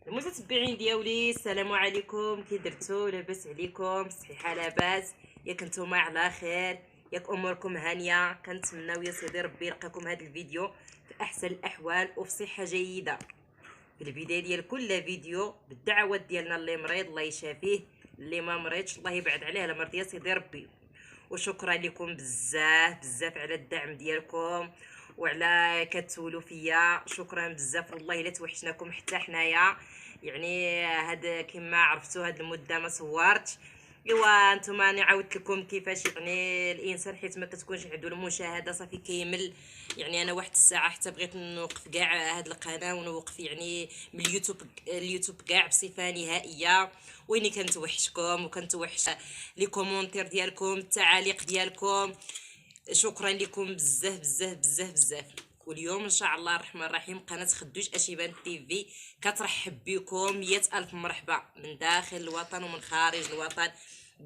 المتتبعين ديالي السلام عليكم، كي درتو؟ لاباس عليكم؟ صحيحه لاباس؟ ياك نتوما على خير؟ ياك اموركم هانيه؟ كنتمناو يا سيدي ربي يلقاكم هذا الفيديو في احسن الاحوال وفي صحه جيده. في البدايه ديال كل فيديو بالدعوات ديالنا، اللي مريض الله يشافيه، اللي ما مريضش الله يبعد عليه المرض يا سيدي ربي. وشكرا لكم بزاف بزاف على الدعم ديالكم وعلى كتولوا فيا، شكرا بزاف والله الا توحشناكم حتى حنايا. يعني هاد كما عرفتوا هاد المده ما صورتش. ايوا نتوما انا عاودت لكم كيفاش يعني الانسان حيت ما كتكونش عنده المشاهده صافي كيمل. يعني انا واحد الساعه حتى بغيت نوقف كاع هاد القناه ونوقف يعني من اليوتيوب كاع بصفه نهائيه. ويني كنتوحشكم وكنتوحش لي كومونتير ديالكم، التعاليق ديالكم. شكرا لكم بزاف بزاف بزاف بزاف. واليوم ان شاء الله الرحمن الرحيم قناه خدوش اشيبان تي في كترحب بكم 100 الف مرحبا من داخل الوطن ومن خارج الوطن.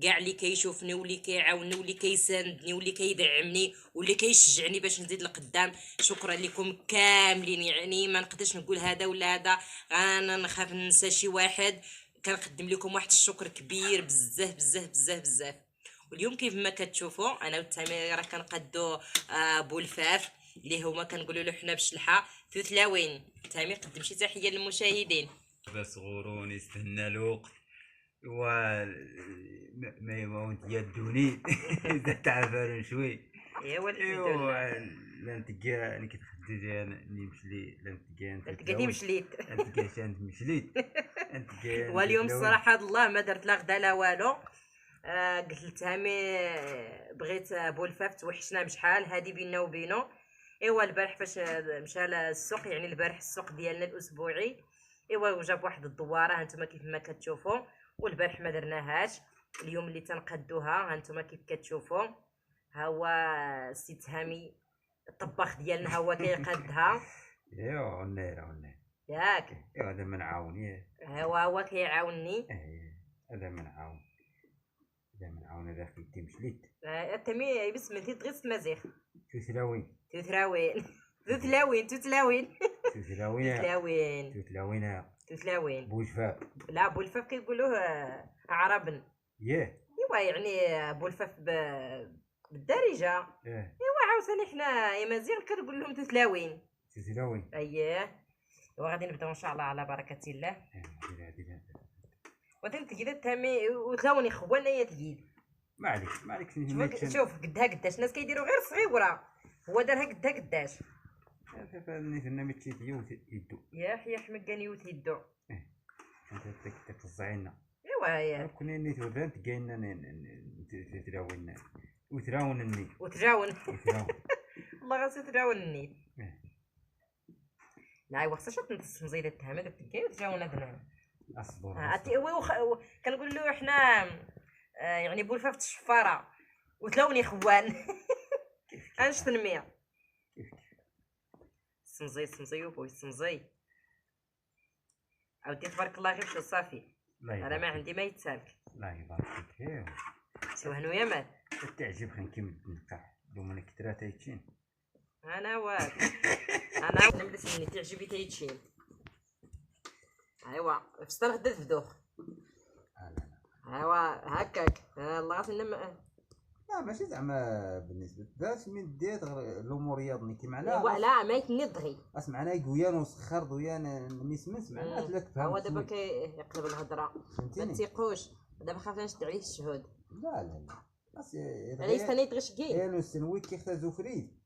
كاع اللي كيشوفني واللي كيعاونني واللي كيساندني واللي كيدعمني واللي كيشجعني باش نزيد لقدام، شكرا لكم كاملين. يعني ما نقدرش نقول هذا ولا هذا، انا نخاف ننسى شي واحد. كنقدم لكم واحد الشكر كبير بزاف بزاف بزاف بزاف. واليوم كيف ما كتشوفوا انا والتامي راه كنقادو بولفاف اللي هما كنقولوا له حنا بشلحه ثوثلاوين. تامي قدم شي تحيه للمشاهدين. بس غورون يستنى الوقت و ما يموت يدوني اذا تعبان شوي. ايوا الحمد ايوا لله. لا نتقى انا كتخدي جا نمشي لي لا نتقى انت انت قديم شليت. نتقى شان مشليت نتقى واليوم تلون. الصراحه الله ما درت لا غدا لا والو. قلت لتامي بغيت بولفاف توحشنا بشحال هادي بينا وبينو. ايوا البارح فاش مشى للسوق، يعني البارح السوق ديالنا الاسبوعي، ايوا وجاب واحد الدواره هانتوما كيف ما كتشوفوا. والبارح ما درناهاش، اليوم اللي تنقدوها هانتوما كيف كتشوفوا. ها هو السي تهامي الطباخ ديالنا، ها هو كيقادها. ايوا عنا ياك ايوا هذا ما نعاون هو كيعاونني. هذا ما نعاون هذا خيتي مشليت تمي بسم الله غير مزيخ. توثلاوين توثراوين توثلاوين توثلاوين توثلاوين توثلاوين توثلاوين توثلاوين. بوجفاء لا بولفاف كيقولوه عربن. ياه ايوا يعني بولفاف بالدارجه. اه ايوا عاوتاني حنا يمازيغ كنقول لهم توثلاوين. توثلاوين اييه. ايوا غادي نبداو ان شاء الله على بركه الله. دير وتن تقيد تامي وثاوني خوالنا يا تقيد. ما عليك شوف قدها قداش الناس كيديروا غير صغيره، هو دارها قدها قداش. فاني فينا متشيت يدو يا حيا حمقان يوت يدو. انت تقصعينا ايوا كنا نيت ودانت كايننا تراوينا وتراونني وتجاون. وتراون والله غاسي تجاون النيت. لا ايوا خصها شوف نتصمزيد التهم هذاك تلقاي وتجاون هذا. اصبر عرفتي كنقول له حنا يعني بولفاف الشفاره وتلوني خوان. انش تنميه سمزي سمزي وبوي سمزي. عاودي تبارك الله غير شو صافي. انا ما عندي ما يتسالك. لا يبارك فيك سي هنو يا مال. تعجب خنكمل نقع لو من كثرة تايتشين انا واك انا نملس مني تعجبي تيتشين. ايوا فستر غدا تفدوخ. ايوا هكاك الله غاسي لا ماشي زعما بالنسبه باش من ديت الامور رياضني كي معنا لا ما يتني دغي. اسمعنا يقويان وسخر دويان نسمن سمعنا ثلاث فهم هو دابا كيقلب الهضره ما تيقوش. دابا خاف نشد عليه الشهود. لا بس على يستني تغشكي انا السنوي كيختازو فريد.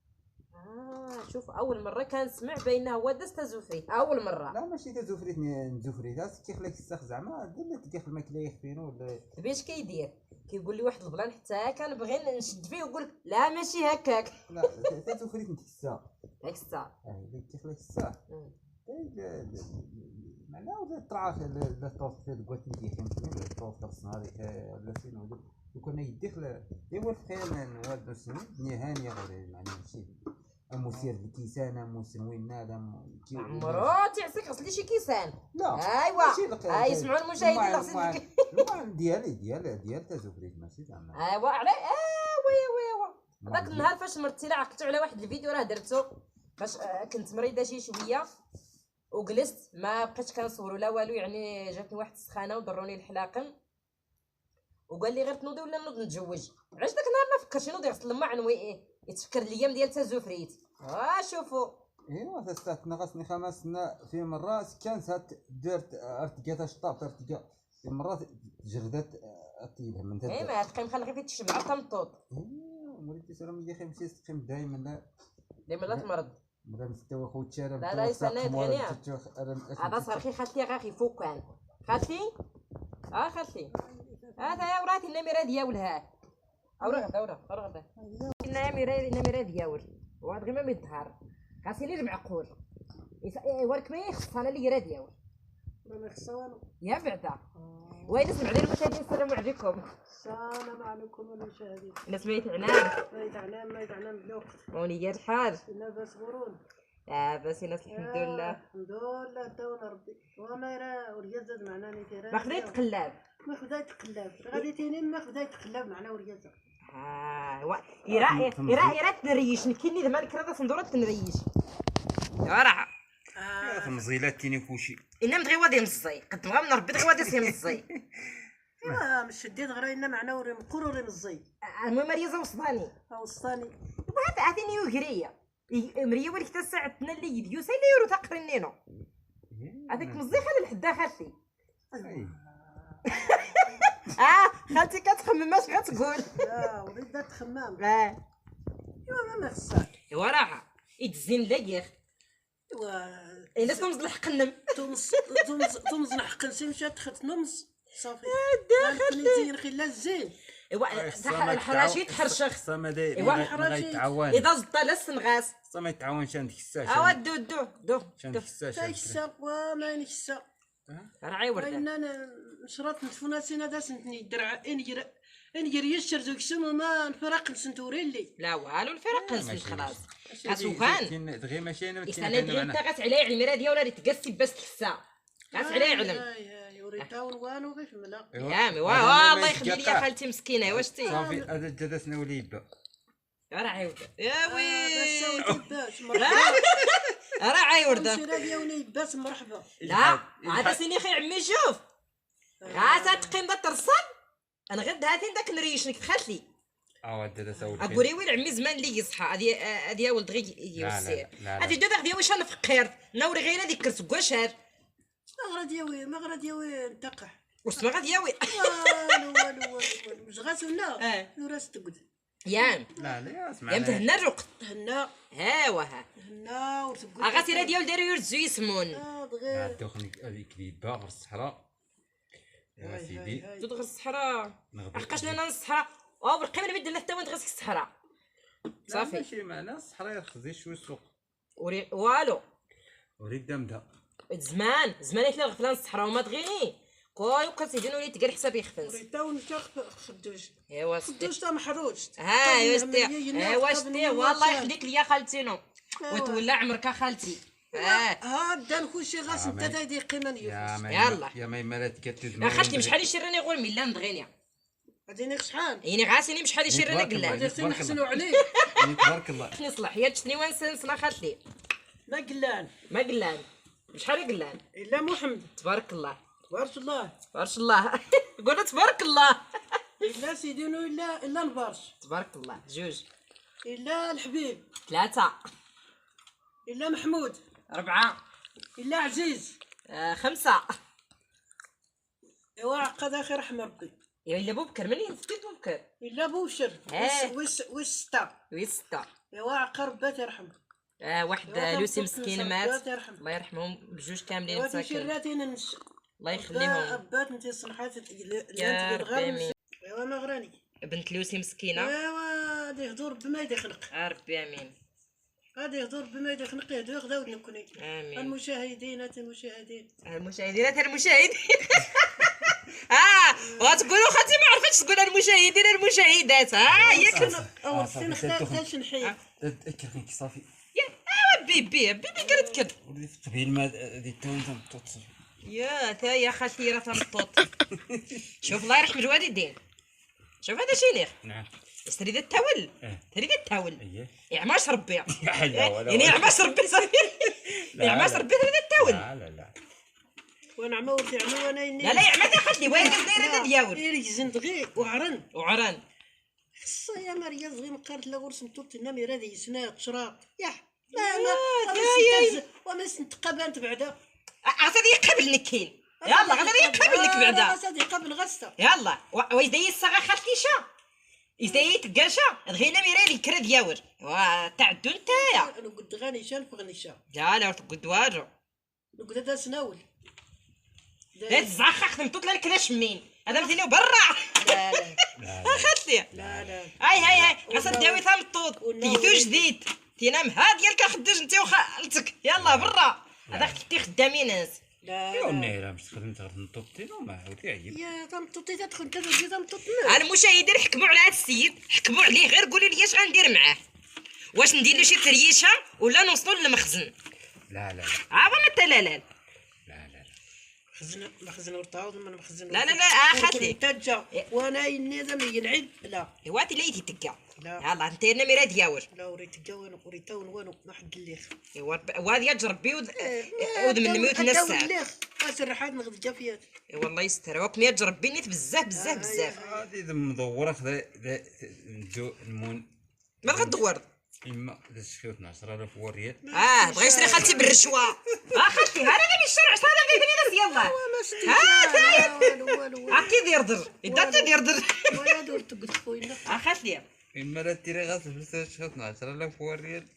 شوف اول مره كنسمع بينه هو داز تزوفريت اول مره. لا ماشي تزوفريت نزوفريت هاس كيخليك السخ زعما دير تدخل الماكله يخفينو ولا باش كيدير كيقول لي واحد البلان حتى كنبغي نشد فيه ويقول لك لا ماشي هكاك. لا تزوفريت انت الساعه هاك الساعه اللي كيخليك الساعه معناها ولا طراخ لا طوف في قلت لي خمسين طوف خرصنا هذيك ولا شنو وكنا يدخل ايوا الفخير نواد سنين نهانيه غير معناها ماشي اموسير الكيسان اموسن هذا عمرو تعسك غسلي شي كيسان. لا ايوا يسمعوا المشاهدين غسلي المهم ديال تزوفريت ماشي زعما ايوا على ايوا هذاك النهار فاش مرتي عقلت على واحد الفيديو راه درتو باش كنت مريضه شي شويه وجلست ما بقيتش كنصور ولا والو، يعني جاتني واحد السخانه وضروني الحلاقم وقال لي غير تنوضي ولا نوض نتزوج. علاش داك النهار ما فكرش ينوض يغسل ما عنوي يتفكر الايام ديال تازوفريت. شوفوا ايوا تستات ناقصني 5 سنة في مرات كان سات درت ارتقات شطاب ارتقا في مرات جردت اطيبها من تد ما تبقى مخلي فيه تشبع تمطوط وليتي سلام يا اخي مشي تقيم دائما لا ديما لا تمرض. مدام مستوى خوت شارع لا يستنى غنيا هذا صار خي خالتي غاخي فوق كان خالتي خالتي هذا يا وراتي النميره ديالها اورا غدا النميره ديال وهاد غير ما يظهر خاصني لي المعقول ورك ما يخص انا اللي راه ديال ما خصها والو يا بعدا وين نسمع على المشاهدين. السلام عليكم. السلام عليكم المشاهدين. انا سميت عنان ما يتعنام بالوقت ونية الحال لاباس غورون لاباس الناس الحمد لله. الحمد لله داونا ربي وانا راه وريازة معنا نيتي ما خديت تقلاب ما خدا يتقلب غادي تينين ما خدا يتقلب معنا وريازة يرا تنريش كيني زعما كرا صندوره تنريش راه تمزيلات تيني كلشي انا مدغي وادي مزي قد بغا من ربي دغي وادي سي مزي مش شديت غراينا معنا وري مقروري مزي المهم ريازه وصداني وسطاني بغات عطيني يوغريه مريه ولك حتى ساعتنا اللي يديوسا اللي يورو تقرنينو هذاك مزي خلي لحدا خالتي. خالتي كتخمم اش غتقول. لا وليدات تخمام ايوا ما خصها ايوا راه يتزين لا ياخ الا تمز الحق النم تمز الحق نسي مشات خدت نمز صافي داخل نزين خي لا الزين ايوا الحراشي تحرشخ صمد يتعاون اذا زطا لا السنغاس صمد يتعاون شان ديك الساعه اوا دو شان ديك الساعه تايسا وما ينكسا راه عيورد انا نشرط نتفوناسينا دا سنتني درع انجر يشر زوج سمو ما نفرق نسنتوري لي لا والو الفرق نسنت خلاص اسوفان دغيا ماشي انا استنى ديال تاغات عليا علمي راه ديالها اللي تقاسي باس تحسا غات عليا علم يوريتاون وانو غير ملا يا مي والله يخلي لي يا خالتي مسكينه واش تي صافي هذا جلسنا وليد راه عيورد يا وي باش راه عيورد سير ديالي باس مرحبا لا عاد سيني خي عمي شوف عاد تقيم ترصد انا غير هاتين داك نريشنك دخلت لي دادا سول ابوري وين عمي زمان اللي يصحى هادي يا ولد غير يوسير هادي دابا غادي واش انا فقيرت نوري غير هذيك كرت كواشار ما غادي نتقح واش ما غادي ياوي والو واش غاسونا راس تقد يام لا اسمع يام تهنا الرقد هنا وها هنا وتقد غاسير ديال دارو يرزو يسمون دغيا دوخني هذيك اللي باغ الصحراء يا سيدي تدغ الصحراء حقاش انا الصحراء برقي ما نبدا حتى وين تغسك الصحراء صافي ماشي معنا الصحراء خزي شويه السوق والو وريك دامدها زمان حيت غفلان الصحراء وما تغيني كوي وكتيدين وليت كاع حساب يخفنس ريتاون تا خدوش ايوا ستي خدوش تا محروج ايوا ستي ايوا ستي والله يخليك ليا خالتينو وتولى عمرك خالتي دا كلشي غاس انت تايدي قيمه يلا يا ميمالات كتد يا خالتي شحال يشرني غول ملا ندغيني غادي شحال يعني غاسيني شحال يشرني قلا غادي نحسنوا عليك تبارك الله نصلح يا تشتني ونسنا خالتي ما قلان شحال قلان الا محمد تبارك الله تبارك الله قولوا تبارك الله الا سيدينو الا نبارش تبارك الله جوج الا الحبيب 3 الا محمود 4 الا عزيز 5 ايوا عقد اخي رحم ربي الا بوبكر منين نسيت بوبكر الا بوشر ويس 6 ايوا عقر ربي يرحم واحد لوسي مسكين مات الله يرحمهم بجوج كاملين مساكين الله يخليهم ابات انت صنحات يا ربي ايوا ما غراني بنت لوسي مسكينه ايوا غادي يهضر بما يدخنق ربي امين غادي يهضر بما يدخنق يهدو غدا ونكوني امين المشاهدين وتقولوا خالتي ما عرفتش تقول المشاهدين المشاهدات هي كنت نختار نحيد كيف صافي بيبي قالت كد وليت تبين ما دي التوانت توصل يا تا يا خالتي راه تنطط شوف الله يرحم الوالدين شوف هذا شينير نعم استري ذا التاول تريد التاول اييه يعماش ربي يا حلا ولا يعني يعماش ربي صافي يا عماس ربي هذا التاول. لا لا لا وانا عما ورثي عما وانا لا لا يا عماس خلي وين داير هذا دياول إيري زندغي وعرن وعران. خصا يا مريا صغير مقارت لا غرس متوت نامي رادي يسنا قشراط يا يا وما سنتقابلت بعدا غادي يقبل نكين. يلا غادي يقبل لك بعدا. غادي قبل غستا يلا واش داير الصغا خالتي شا يزايد تقاشا دغينا ميرادي كرا دياور تعدو نتايا. انا قلت غاني شان فغنيشا لا لا تقد وارو قلت هذا سناول لا تزعخ خدمتو لا الكلاش منين هذا مثلي برا. لا لا اخذتي لا لا هاي غاصا داوي ثام الطوط تيتو جديد تينام ها ديالك خداج انت وخالتك يلا برا هذا خدتي خدامين ناس. لا يا امي راه مش خدمت غير نطوطين وما عاودي عيب. يا تمطوطي تدخل تدخل تمطوطنا. المشاهدين حكموا على هذا السيد حكموا عليه غير قولوا لي اش غندير معاه واش ندير له شي تريشه ولا نوصلوا للمخزن. لا لا لا عاونا حتى لا لا خزن مخزن ورطاوض من مخزن لا لا لا اخذتي تجا وانا النظام ينعد لا واتي لا يتكا لا يلا انت انا ميرا دياور لا وريت جوان وريت وانو ما حد الليخ وهذه تجربي ود من ميوت ناس الليخ اسرحات نغد جافيات والله يستر وكني تجربي نيت بزاف بزاف بزاف. هادي مدوره خدا ندو المون ما غدور اما شخيوت 10000 ريال. بغا يشري خالتي بالرشوه. خالتي ها انا بالشرع صار بغيت ناس يلا والو عطي دير در اذا تدير در ولا دور تقد خوينا خالتي اما لا تيري غاس فلوس شخيوت 10000 ريال.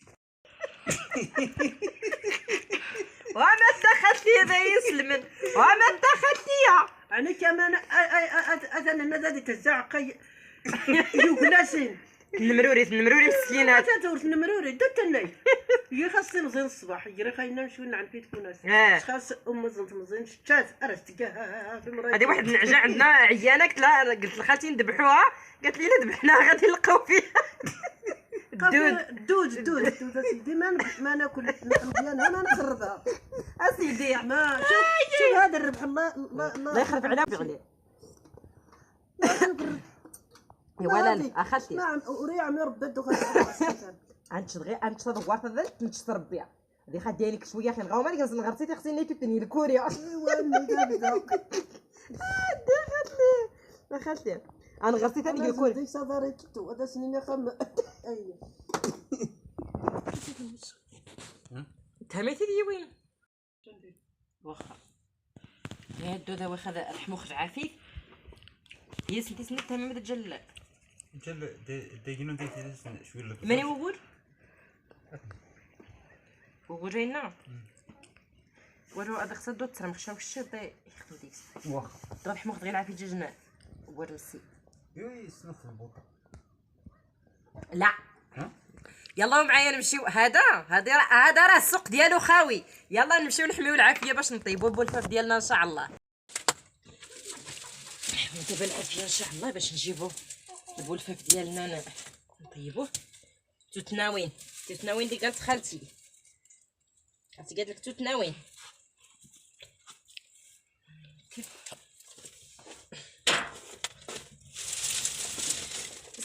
وما دخلتي هذا يسلمن وما دخلتي انا كمان انا نادي تزعق يوكلاسين نمروري مسكينات تورث نمروري دتني يا خاصني مزين الصباح يري خاينا نمشيو نعرف فيت كوناس خاص زنت مزين شات ارست في مرايه. هذه واحد النعجه عندنا عيانه قلت لخالتي نذبحوها قالت لي لا ذبحناها غادي نلقاو فيها دود سيدي ما ناكل اللحم ديالها ما نخربها اسيدي ما شوف هذا الربح الله يخرب على بغلي ولا اخذتي نعم وري عمي ربي الدخان انت دوارت هذا تنشط ربيع هذه خديها لك شويه خي نغاو مالك نغرتي خصني تثني الكوريا اخذتي انا غرتي ثاني الكوريا ديك صدري كتو هذا سنين خم اي تهميتي دي وين واخا يا دو ذا واخا الحمو خرج عافيك هي سنتي سنت تمام تجل ديجنو ديتي شويه لك ماني وغور وغور جاينا ورو هذا خصها دو ترى مخشاو الشيط يخدم ديك واخا ضرب حمو خد غير عافيك جاجنا وغور مسي يوي سنخ البوطه لا يلا معايا نمشيو هذا راه السوق ديالو خاوي. يلا نمشيو نحميو العافيه باش نطيبوا بولفاف ديالنا ان شاء الله. دابا العافيه ان شاء الله باش نجيبوا البولفاف ديالنا نطيبوه. توتناوين اللي قالت خالتي قالت لك توتناوين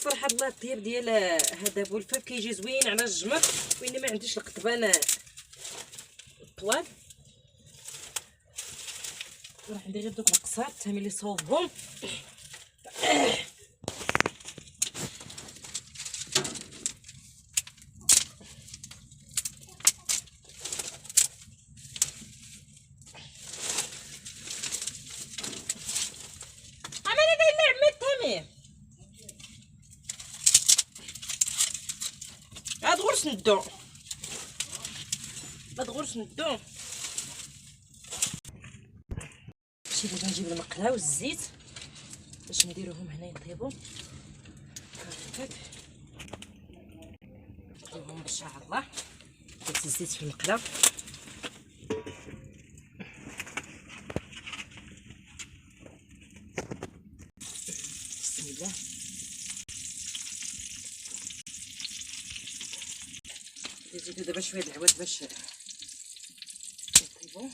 صراحه الله الطياب ديال هذا بولفاف كيجي زوين على الجمر وين ما عنديش القطبان الطوال راح عندي غير دوك القصار تامي اللي صوبهم. عمالي داير عمي التامي ما تغورش ندو ماشي دابا نجيب المقله والزيت باش نديروهم هنا يطيبوا هكاك نطيبهم ان شاء الله. درت الزيت في المقله بسم الله. نزيدو دابا شويه د العواد باش نطيبو.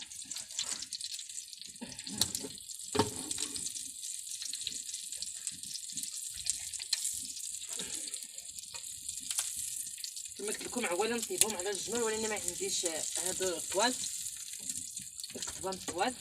كما قلت لكم اولا نطيبهم على الجمر، ولكن ما عنديش هادو الطوال، نقطبهم الطوال.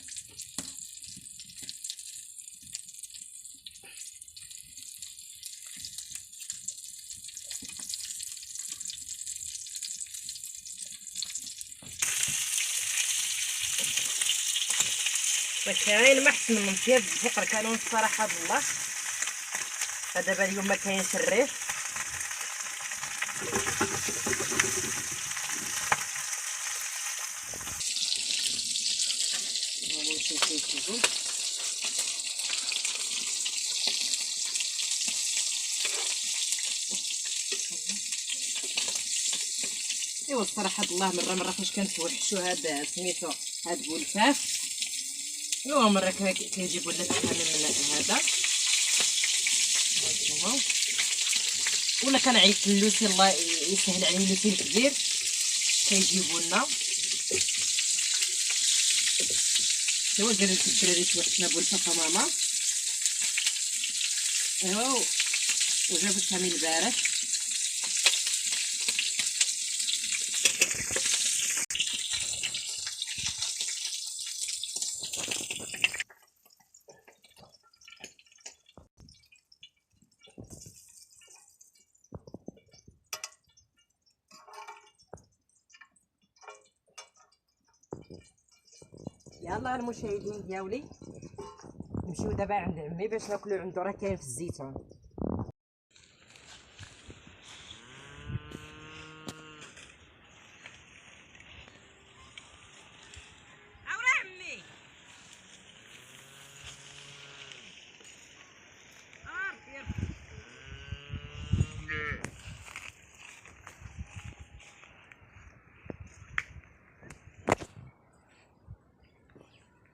كاين ما احسن من مطياب الفقر كانوا الصراحه بالله. فدابا اليوم ما كاينش الريف. ايوا الصراحه الله مره فاش كنتوحشوا هاد سميتو هاد بولفاف، ايوا مره كيجيبوا لنا الحمام من هذا هانتوما، ولا كنعيط للوسي الله يسهل عليه لوسي الكبير كيجيبوا لنا. ايوا قالت الدراري توحشنا بولفاف ماما. ايوا وجابتها من البارح. يلا المشاهدين ديالي نمشيو دابا عند عمي باش ناكلو عنده، راه كاين في الزيتون. عورا عمي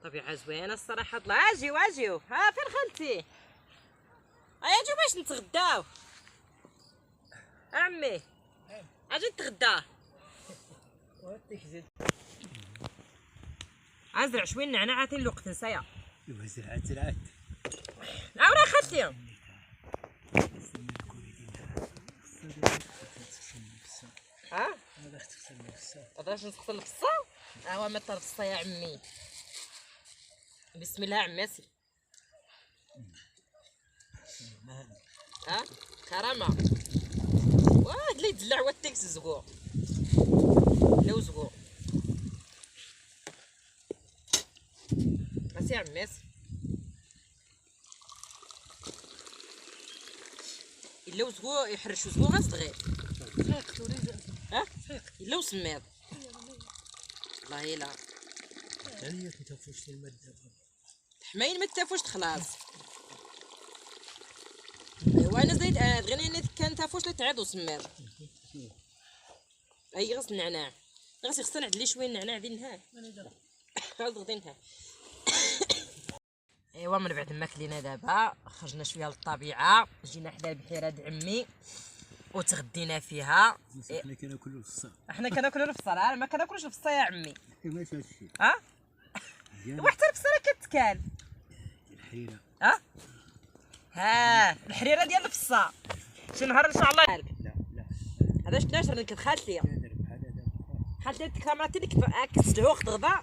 طبيعة زوينة الصراحة. اجيو ها فين خالتي؟ اجيو باش نتغداو. عمي اجي نتغدا. ازرع شويه النعناع عاطين الوقت نسايا. ايوا زرعت عاورا خالتي ها هذا تغسل نفسها. باش نغسل الفصه. هو متر الفصه يا عمي. بسم الله عمي سير. ها كرامه واه اللي يدلع هو التكس زقو لو زقو بس يا عمي سير. الا وزقو يحرشو زقو غصدغي ها الا وسميض والله الا هي كتفوش الماده حماين ما تافوش خلاص. ايوا انا زيد غير كان تافوش تعيط وسميض. اي غسل النعناع غسل خصنا نعدل ليه شويه النعناع ذي النهار غسل غدي نهار. ايوا من بعد ما كلينا دابا خرجنا شويه للطبيعه، جينا حدا البحيره د عمي وتغدينا فيها. حنا كناكلو الفصا. حنا كناكلو الفصا، انا ما كناكلوش الفصا يا عمي. ماشي هادشي ها وحتى الفصا راه كتكال الحيره. ها الحريره ديال الفصا شي نهار ان شاء الله. لا هذا شنو نشر لك خالتي كندير بحال هذا خالتي الكاميرا ديك كتسلعو خد غدا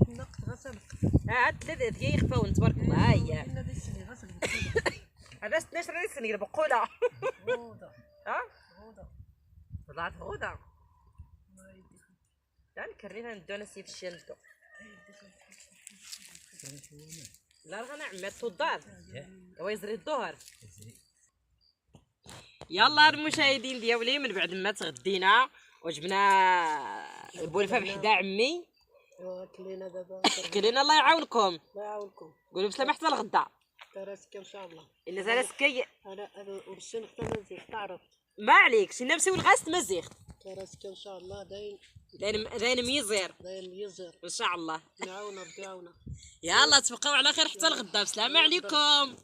نقط غسل هاد ثلاثه ديال يخفاو تبارك الله. ها هي كنا ديسني غسل هذا 12 سنه بقوله غودا ها غودا طلعت غدا. لا نكرينا ندو انا سيف الشندو. لا راه انا عمات الدار هو يزري الظهر. يلا المشاهدين ديالي من بعد ما تغدينا وجبنا البولفه بحدا عمي كلينا دابا كلينا. الله يعاونكم الله يعاونكم. قولوا بسلامه حتى الغدا. راسك ان شاء الله. الا زال سكي انا ورسين حتى مزيغ تعرف ما عليكش الا نمسيو لغاست مزيغت راسك ان شاء الله. داين ميزير داين يزر ان شاء الله. نعاون ربي يعاونا. يلا تبقاو على خير حتى الغدا. بسلامه عليكم.